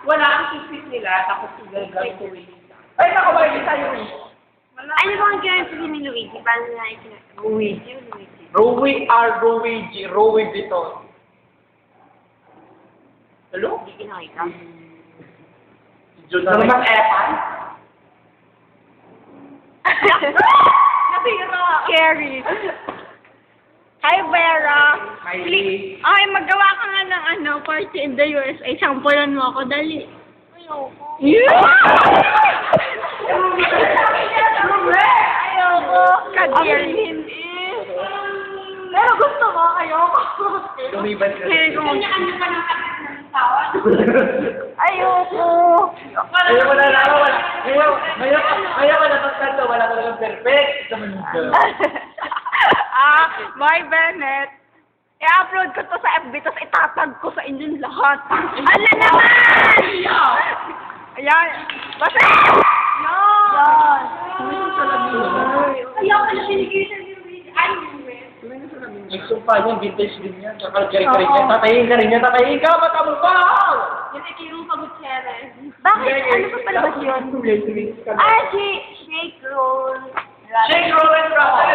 wala ang sisip nila, tapos gagawin ko rin. Ay, naku, bakit tayo eh? Ano ba ang gano'n si Luigi? Paano na Luigi? Rowie R. Rowie Vuitton. Hello? Hindi kinakita. Ano naman Epan? Nasira. Scary. Hi, Vera. Kylie. Okay, magawa ka nga ng party in the USA. Sampulan mo ako, dali. Ayoko. Ayoko. Kadir. Hindi. Pero gusto mo, ayoko. Lumiban ka. Kanya-kanya pa ng tawad. Ayoko. Ngayon wala na ako. Ngayon wala pagkanto. Wala talagang perfect. Boy Bennett. I-upload ko to sa FB, tapos itatag ko sa inyong lahat. Ala naman! Ayan. Basta! Yan! Ayaw ka na binigay sa Luigi. Ay, Nagsumpa niya, vintage din yan. Kakalgari ka rin yan. Tatayin ka rin yan. Tatayin ka! Mata mo pa! yung ikirong pag-Gutierrez. Bakit? Ano pa palabas yun? Shake Si Shake Roll. Roll and Roll!